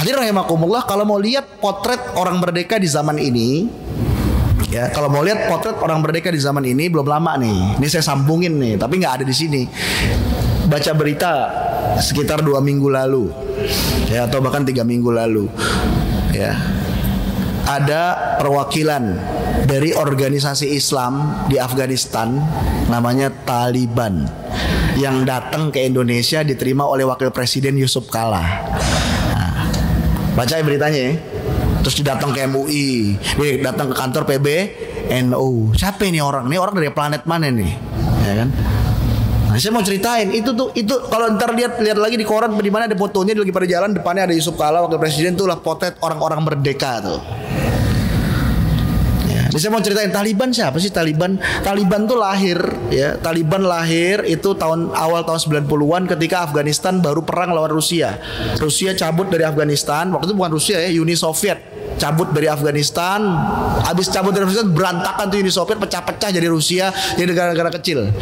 Hadirin rahimakumullah, kalau mau lihat potret orang merdeka di zaman ini, ya, kalau mau lihat potret orang merdeka di zaman ini belum lama nih. Ini saya sambungin nih, tapi nggak ada di sini. Baca berita sekitar 2 minggu lalu, ya, atau bahkan 3 minggu lalu, ya, ada perwakilan dari organisasi Islam di Afghanistan namanya Taliban yang datang ke Indonesia, diterima oleh Wakil Presiden Yusuf Kala. Baca beritanya ya. Terus datang ke MUI, dia datang ke kantor PBNU. Siapa ini orang? Ini orang dari planet mana nih? Ya kan? Nah, saya mau ceritain itu kalau ntar lihat lagi di koran di mana ada fotonya, dia lagi pada jalan, depannya ada Yusuf Kala Wakil Presiden, tuh lah potret orang-orang merdeka tuh. Jadi saya mau ceritain Taliban siapa sih Taliban? Taliban tuh lahir, ya. Taliban lahir itu awal tahun 90-an ketika Afghanistan baru perang lawan Rusia. Rusia cabut dari Afghanistan. Waktu itu bukan Rusia ya, Uni Soviet cabut dari Afghanistan. Habis cabut dari Afghanistan berantakan tuh Uni Soviet, pecah-pecah jadi Rusia, jadi negara-negara kecil.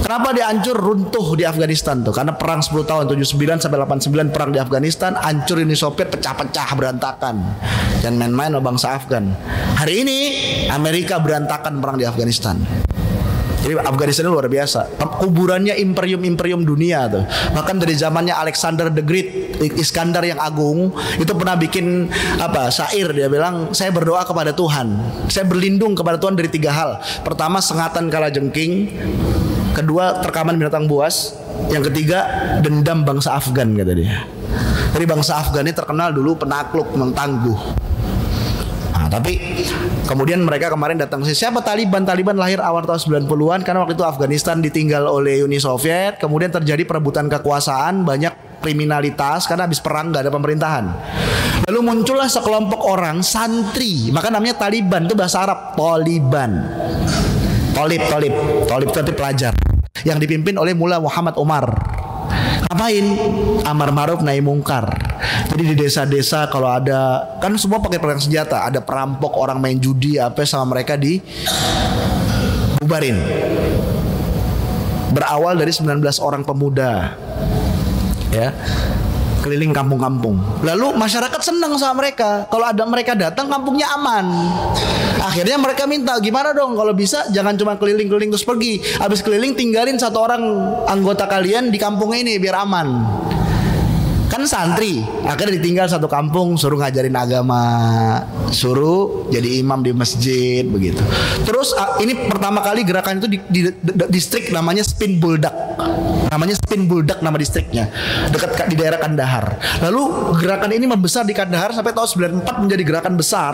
Kenapa dia hancur, runtuh di Afghanistan tuh? Karena perang 10 tahun 79 sampai 89 perang di Afghanistan, hancur Uni Soviet, pecah-pecah, berantakan. Dan main-main sama bangsa Afgan. Hari ini Amerika berantakan perang di Afghanistan. Jadi Afghanistan luar biasa. Kuburannya imperium dunia tuh. Bahkan dari zamannya Alexander the Great, Iskandar yang agung, itu pernah bikin syair. Dia bilang, saya berdoa kepada Tuhan, saya berlindung kepada Tuhan dari 3 hal. Pertama, sengatan kalajengking. Kedua, terkaman binatang buas. Yang ketiga, dendam bangsa Afgan, kata dia. Jadi bangsa Afgan ini terkenal dulu penakluk, tangguh. Nah, tapi kemudian mereka kemarin datang ke sini. Siapa Taliban? Taliban lahir awal tahun 90-an karena waktu itu Afghanistan ditinggal oleh Uni Soviet. Kemudian terjadi perebutan kekuasaan, banyak kriminalitas karena habis perang gak ada pemerintahan. Lalu muncullah sekelompok orang santri, maka namanya Taliban, itu bahasa Arab, Taliban. Tolib itu pelajar, yang dipimpin oleh Mullah Muhammad Umar. Ngapain? Amar ma'ruf nahi mungkar. Jadi di desa-desa kalau ada, kan semua pakai perang senjata, ada perampok, orang main judi apa sama mereka dibubarin. Berawal dari 19 orang pemuda, ya, keliling kampung-kampung. Lalu masyarakat senang sama mereka. Kalau ada mereka datang, kampungnya aman. Akhirnya mereka minta, gimana dong kalau bisa jangan cuma keliling-keliling terus pergi. Habis keliling tinggalin 1 orang anggota kalian di kampung ini biar aman. Kan santri, akhirnya ditinggal 1 kampung, suruh ngajarin agama, suruh jadi imam di masjid, begitu. Terus ini pertama kali gerakan itu di distrik namanya Spin Buldak. Namanya Spin Buldak nama distriknya, dekat di daerah Kandahar. Lalu gerakan ini membesar di Kandahar sampai tahun 94 menjadi gerakan besar.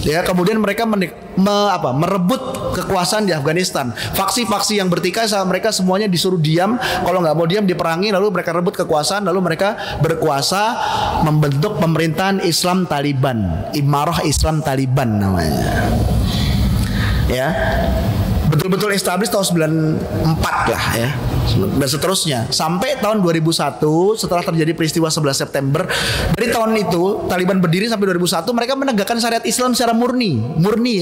Ya, kemudian mereka merebut kekuasaan di Afghanistan. Faksi-faksi yang bertikai sama mereka semuanya disuruh diam. Kalau nggak mau diam diperangi. Lalu mereka rebut kekuasaan. Lalu mereka berkuasa membentuk pemerintahan Islam Taliban, Imarah Islam Taliban namanya. Ya, betul-betul established tahun 94 lah ya, dan seterusnya sampai tahun 2001 setelah terjadi peristiwa 11 September. Dari tahun itu Taliban berdiri sampai 2001, mereka menegakkan syariat Islam secara murni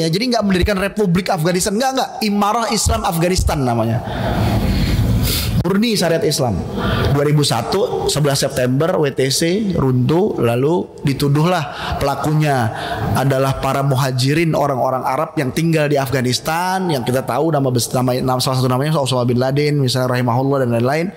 ya. Jadi nggak mendirikan Republik Afghanistan, nggak, Imarah Islam Afghanistan namanya. Murni syariat Islam. 2001 11 September WTC runtuh, lalu dituduhlah pelakunya adalah para muhajirin, orang-orang Arab yang tinggal di Afghanistan, yang kita tahu salah satu namanya Osama bin Laden misalnya rahimahullah dan lain-lain.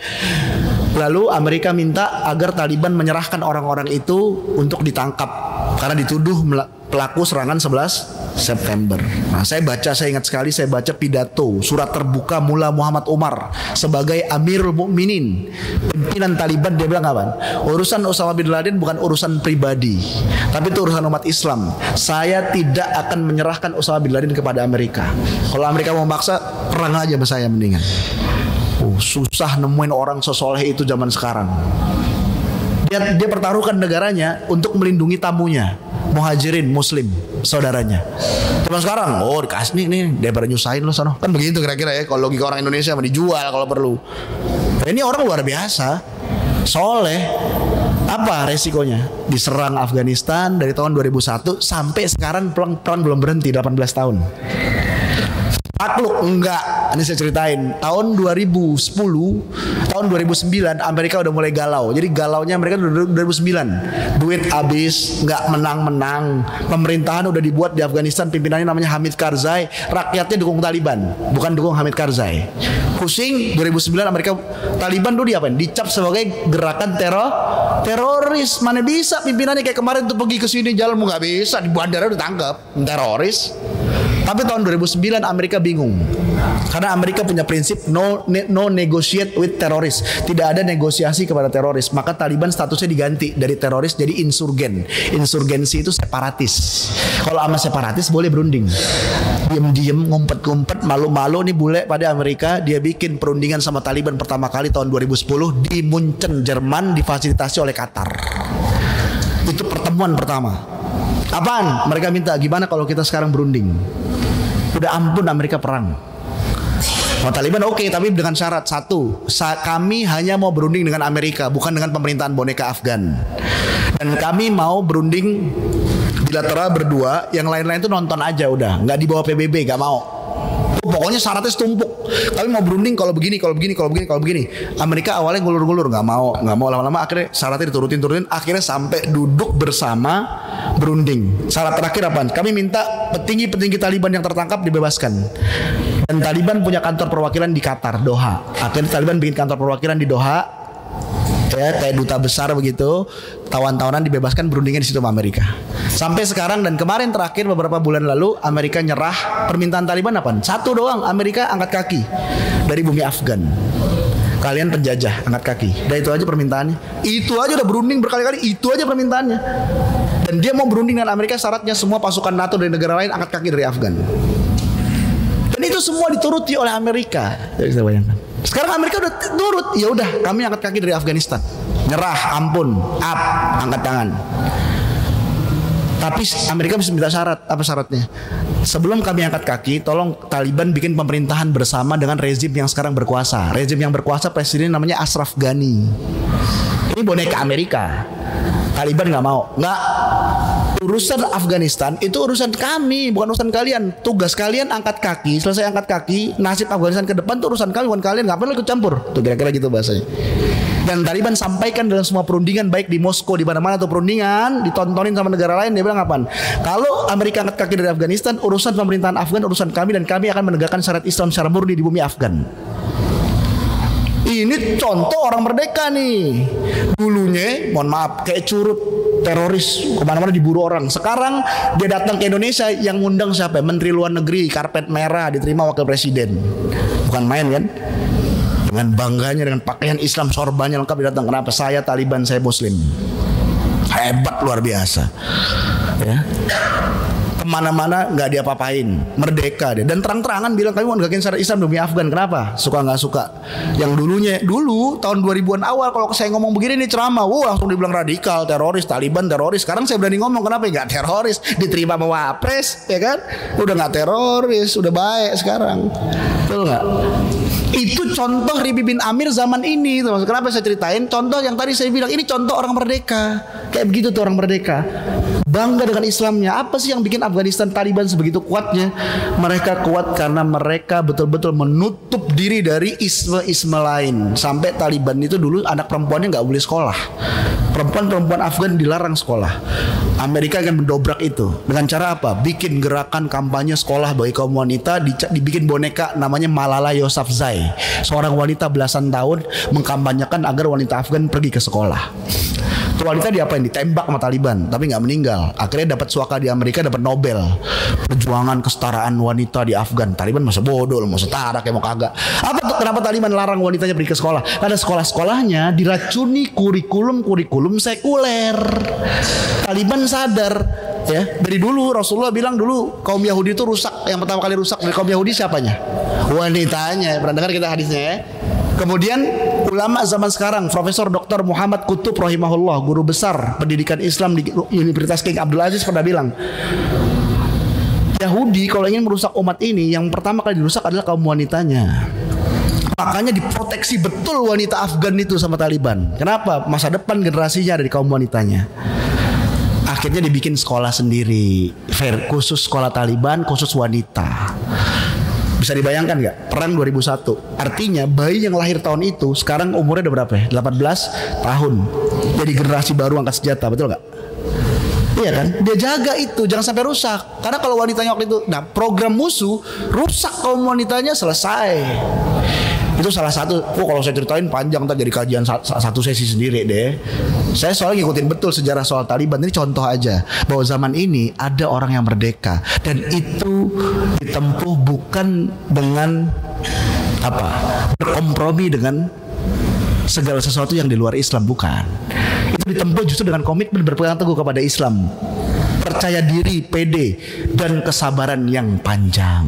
Lalu Amerika minta agar Taliban menyerahkan orang-orang itu untuk ditangkap karena dituduh pelaku serangan 11 September. Nah, saya ingat sekali saya baca pidato surat terbuka Mullah Muhammad Umar sebagai Amirul Mukminin, pimpinan Taliban. Dia bilang apa? Urusan Osama bin Laden bukan urusan pribadi, tapi itu urusan umat Islam. Saya tidak akan menyerahkan Osama bin Laden kepada Amerika. Kalau Amerika mau maksa, perang aja sama saya mendingan. Susah nemuin orang sesoleh itu zaman sekarang. Dia pertaruhkan negaranya untuk melindungi tamunya, muhajirin muslim saudaranya. Zaman sekarang dikasih nih daripada nyusahin lo sono. Kan begitu kira-kira ya kalau logika orang Indonesia, dijual kalau perlu. Ini orang luar biasa, soleh. Apa resikonya? Diserang Afghanistan dari tahun 2001 sampai sekarang perang belum berhenti 18 tahun. Takluk enggak. Ini saya ceritain. Tahun 2010, tahun 2009 Amerika udah mulai galau. Jadi galaunya mereka 2009. Duit habis, enggak menang-menang. Pemerintahan udah dibuat di Afghanistan, pimpinannya namanya Hamid Karzai, rakyatnya dukung Taliban, bukan dukung Hamid Karzai. Pusing 2009 Amerika, Taliban dulu diapain? Dicap sebagai gerakan teroris. Mana bisa pimpinannya kayak kemarin tuh pergi ke sini jalan nggak bisa, di bandara udah tangkap teroris. Tapi tahun 2009 Amerika bingung. Karena Amerika punya prinsip no negotiate with teroris. Tidak ada negosiasi kepada teroris. Maka Taliban statusnya diganti dari teroris jadi insurgen. Insurgensi itu separatis. Kalau sama separatis boleh berunding. Diem-diem, ngumpet-ngumpet, malu-malu nih bule pada Amerika. Dia bikin perundingan sama Taliban pertama kali tahun 2010 di Munchen, Jerman, difasilitasi oleh Qatar. Itu pertemuan pertama. Apaan? Mereka minta gimana kalau kita sekarang berunding. Udah ampun Amerika perang. Mau Taliban oke, tapi dengan syarat satu, kami hanya mau berunding dengan Amerika, bukan dengan pemerintahan boneka Afgan. Dan kami mau berunding bilateral berdua, yang lain-lain tuh nonton aja udah, nggak dibawa PBB, nggak mau. Pokoknya syaratnya setumpuk. Kami mau berunding kalau begini. Amerika awalnya ngulur-ngulur, nggak mau lama-lama akhirnya syaratnya diturutin, akhirnya sampai duduk bersama berunding. Syarat terakhir apa? Kami minta petinggi-petinggi Taliban yang tertangkap dibebaskan. Dan Taliban punya kantor perwakilan di Qatar, Doha. Akhirnya Taliban bikin kantor perwakilan di Doha. Ya, kayak duta besar begitu, tawan-tawanan dibebaskan, berundingnya di situ sama Amerika. Sampai sekarang dan kemarin terakhir beberapa bulan lalu Amerika nyerah. Permintaan Taliban apa? Satu doang, Amerika angkat kaki dari bumi Afgan. Kalian penjajah, angkat kaki. Dan itu aja permintaannya. Itu aja udah berunding berkali-kali, itu aja permintaannya. Dan dia mau berunding dengan Amerika, syaratnya semua pasukan NATO dari negara lain angkat kaki dari Afgan. Dan itu semua dituruti oleh Amerika. Jadi saya bayangkan. Sekarang Amerika udah turut, ya udah kami angkat kaki dari Afghanistan, nyerah, ampun, up, angkat tangan. Tapi Amerika bisa minta syarat. Apa syaratnya? Sebelum kami angkat kaki, tolong Taliban bikin pemerintahan bersama dengan rezim yang sekarang berkuasa. Rezim yang berkuasa presiden namanya Ashraf Ghani. Ini boneka Amerika. Taliban nggak mau, nggak. Urusan Afghanistan itu urusan kami, bukan urusan kalian. Tugas kalian angkat kaki, selesai angkat kaki, nasib Afghanistan ke depan itu urusan kami, bukan kalian. Nggak perlu ikut campur. Tuh kira-kira gitu bahasanya. Dan Taliban sampaikan dalam semua perundingan, baik di Moskow, di mana-mana tuh perundingan ditontonin sama negara lain, dia bilang apaan? Kalau Amerika angkat kaki dari Afghanistan, urusan pemerintahan Afgan urusan kami, dan kami akan menegakkan syariat Islam secara murni di bumi Afgan. Ini contoh orang merdeka nih. Dulunya, mohon maaf, kayak curut teroris, kemana-mana diburu orang. Sekarang dia datang ke Indonesia, yang ngundang siapa? Menteri Luar Negeri, karpet merah, diterima wakil presiden. Bukan main kan? Dengan bangganya, dengan pakaian Islam sorbannya lengkap, dia datang. Kenapa? Saya Taliban, saya Muslim. Hebat luar biasa. Ya. Kemana-mana nggak diapa-apain, merdeka deh. Dan terang-terangan bilang kami mau negakin syariat Islam demi Afgan. Kenapa? Suka nggak suka. Yang dulu tahun 2000-an awal kalau saya ngomong begini nih ceramah, langsung dibilang radikal, teroris, Taliban teroris. Sekarang saya berani ngomong, kenapa nggak teroris? Diterima sama Wapres, ya kan? Udah nggak teroris, udah baik sekarang. Betul nggak? Itu contoh Ribi bin Amir zaman ini. Kenapa saya ceritain? Contoh yang tadi saya bilang, ini contoh orang merdeka. Kayak begitu tuh orang merdeka. Bangga dengan Islamnya. Apa sih yang bikin Afghanistan Taliban sebegitu kuatnya? Mereka kuat karena mereka betul-betul menutup diri dari isme-isme lain. Sampai Taliban itu dulu anak perempuannya gak boleh sekolah. Perempuan-perempuan Afgan dilarang sekolah. Amerika akan mendobrak itu. Dengan cara apa? Bikin gerakan kampanye sekolah bagi kaum wanita. Dibikin boneka namanya Malala Yousafzai. Seorang wanita belasan tahun mengkampanyekan agar wanita Afgan pergi ke sekolah. Tuh wanita diapain? Ditembak sama Taliban, tapi nggak meninggal. Akhirnya dapat suaka di Amerika, dapat Nobel. Perjuangan kesetaraan wanita di Afgan. Taliban masa bodoh, mau setara kayak mau kagak. Apa tuh? Kenapa Taliban larang wanitanya pergi ke sekolah? Karena sekolah-sekolahnya diracuni kurikulum sekuler. Taliban sadar, ya. Dari dulu Rasulullah bilang dulu kaum Yahudi itu rusak. Yang pertama kali rusak dari kaum Yahudi siapanya? Wanitanya. Pernah dengar kita hadisnya ya? Kemudian ulama zaman sekarang, Profesor Dr. Muhammad Qutub rahimahullah, guru besar pendidikan Islam di Universitas King Abdul Aziz, pernah bilang, Yahudi kalau ingin merusak umat ini, yang pertama kali dirusak adalah kaum wanitanya. Makanya diproteksi betul wanita Afgan itu sama Taliban. Kenapa? Masa depan generasinya ada di kaum wanitanya. Akhirnya dibikin sekolah sendiri, khusus sekolah Taliban, khusus wanita. Bisa dibayangkan nggak? Perang 2001. Artinya bayi yang lahir tahun itu sekarang umurnya udah berapa ya? 18 tahun. Jadi generasi baru angkat senjata, betul nggak? Iya kan? Dia jaga itu, jangan sampai rusak. Karena kalau wanitanya waktu itu, nah program musuh rusak kaum wanitanya, selesai. Itu salah satu. Kalau saya ceritain panjang, ntar jadi kajian satu sesi sendiri deh. Saya soalnya ngikutin betul sejarah soal Taliban. Ini contoh aja bahwa zaman ini ada orang yang merdeka, dan itu ditempuh bukan dengan apa, berkompromi dengan segala sesuatu yang di luar Islam, bukan. Itu ditempuh justru dengan komitmen berpegang teguh kepada Islam, percaya diri, pede, dan kesabaran yang panjang.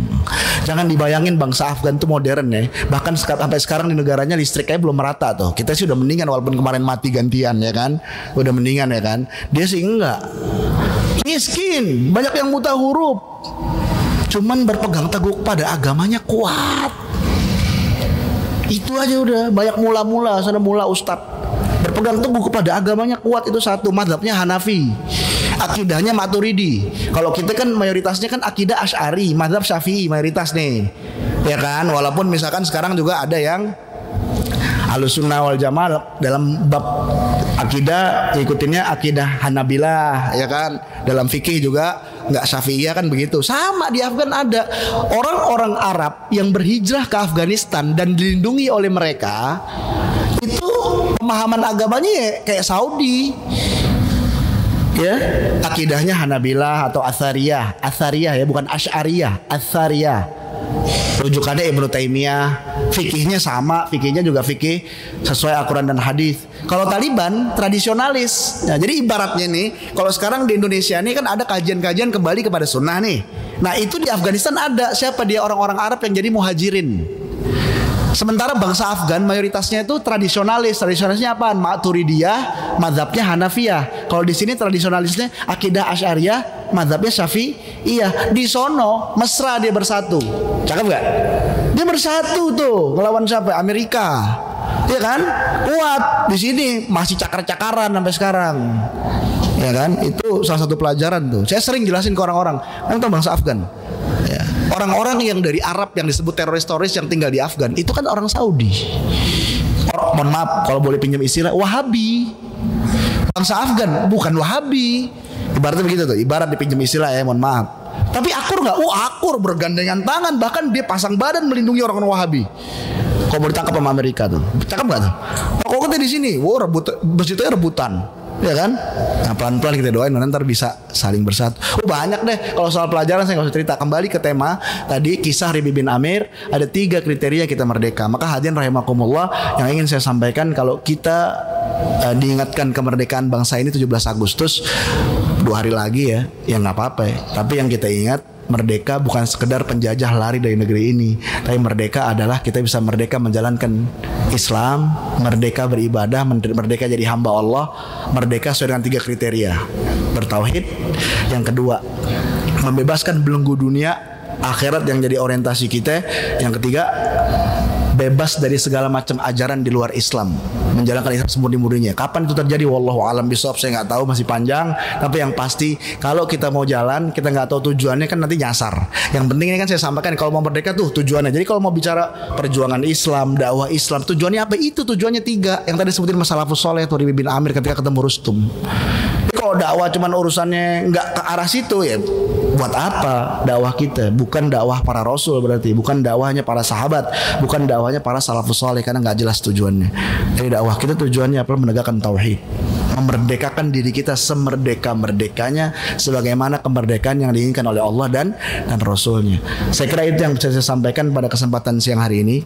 Jangan dibayangin bangsa Afgan itu modern ya. Bahkan sampai sekarang di negaranya listriknya belum merata tuh. Kita sih udah mendingan, walaupun kemarin mati gantian ya kan. Udah mendingan ya kan. Dia sih enggak. Miskin, banyak yang buta huruf. Cuman berpegang teguh pada agamanya kuat. Itu aja udah. Banyak mula-mula, sana mula ustadz berpegang teguh kepada agamanya kuat, itu satu. Mazhabnya Hanafi, akidahnya Maturidi. Kalau kita kan mayoritasnya kan akidah Asy'ari, mazhab Syafi'i mayoritas nih, ya kan. Walaupun misalkan sekarang juga ada yang Ahlussunnah wal Jamaah dalam bab akidah ikutinnya akidah Hanabilah, ya kan. Dalam fikih juga nggak Syafi'iyah kan begitu. Sama di Afgan ada orang-orang Arab yang berhijrah ke Afghanistan dan dilindungi oleh mereka. Itu pemahaman agamanya ya kayak Saudi. Ya, akidahnya Hanabilah atau Athariyah ya, bukan Asy'ariyah, Athariyah. Rujukannya Ibnu Taimiyah. Fikihnya sama, fikihnya juga fikih sesuai Al-Quran dan hadis. Kalau Taliban tradisionalis. Nah, jadi ibaratnya nih, kalau sekarang di Indonesia nih kan ada kajian-kajian kembali kepada sunnah nih. Nah, itu di Afghanistan ada. Siapa dia? Orang-orang Arab yang jadi muhajirin. Sementara bangsa Afgan mayoritasnya itu tradisionalis. Tradisionalisnya apaan? Maturidiyah, mazhabnya Hanafiyah. Kalau di sini tradisionalisnya akidah Asy'ariyah, mazhabnya Syafi'iyah. Di sono mesra dia bersatu. Cakep gak? Dia bersatu tuh ngelawan siapa? Amerika. Iya kan? Kuat. Di sini masih cakar-cakaran sampai sekarang. Ya kan? Itu salah satu pelajaran tuh. Saya sering jelasin ke orang-orang. Kan itu bangsa Afgan. Ya. Orang-orang yang dari Arab yang disebut teroris-teroris yang tinggal di Afgan itu kan orang Saudi. Mohon maaf kalau boleh pinjam istilah, Wahabi. Bangsa Afgan bukan Wahabi. Ibaratnya begitu tuh. Ibarat dipinjam istilah ya, mohon maaf. Tapi akur nggak? Akur, bergandengan tangan, bahkan dia pasang badan melindungi orang-orang Wahabi. Kalau mau ditangkap sama Amerika tuh, cakep nggak tuh? Kok kita di sini, bersitunya rebutan. Ya kan? Nah, pelan-pelan kita doain nanti bisa saling bersatu. Banyak deh. Kalau soal pelajaran saya nggak usah cerita. Kembali ke tema tadi, kisah Ribi bin Amir. Ada 3 kriteria kita merdeka. Maka hadirin rahimakumullah, yang ingin saya sampaikan, kalau kita diingatkan kemerdekaan bangsa ini 17 Agustus 2 hari lagi ya nggak apa-apa ya. Tapi yang kita ingat, merdeka bukan sekedar penjajah lari dari negeri ini, tapi merdeka adalah kita bisa merdeka menjalankan Islam, merdeka beribadah, merdeka jadi hamba Allah, merdeka sesuai dengan 3 kriteria: bertauhid, yang kedua membebaskan belenggu dunia, akhirat yang jadi orientasi kita, yang ketiga bebas dari segala macam ajaran di luar Islam, menjalankan Islam semurni-murninya. Kapan itu terjadi? Wallahu alam bisawab, saya nggak tahu, masih panjang. Tapi yang pasti kalau kita mau jalan, kita nggak tahu tujuannya kan nanti nyasar. Yang penting ini kan saya sampaikan, kalau mau merdeka tuh tujuannya. Jadi kalau mau bicara perjuangan Islam, dakwah Islam, tujuannya apa? Itu tujuannya 3. Yang tadi sebutin masalah salafus saleh tuh Ribi bin Amir ketika ketemu Rustum. Jadi kalau dakwah cuman urusannya nggak ke arah situ ya, buat apa dakwah kita? Bukan dakwah para rasul berarti, bukan dakwahnya para sahabat, bukan dakwahnya para salafus saleh, karena nggak jelas tujuannya. Jadi dakwah kita tujuannya apa? Menegakkan tauhid, memerdekakan diri kita semerdeka-merdekanya sebagaimana kemerdekaan yang diinginkan oleh Allah dan Rasulnya. Saya kira itu yang bisa saya sampaikan pada kesempatan siang hari ini.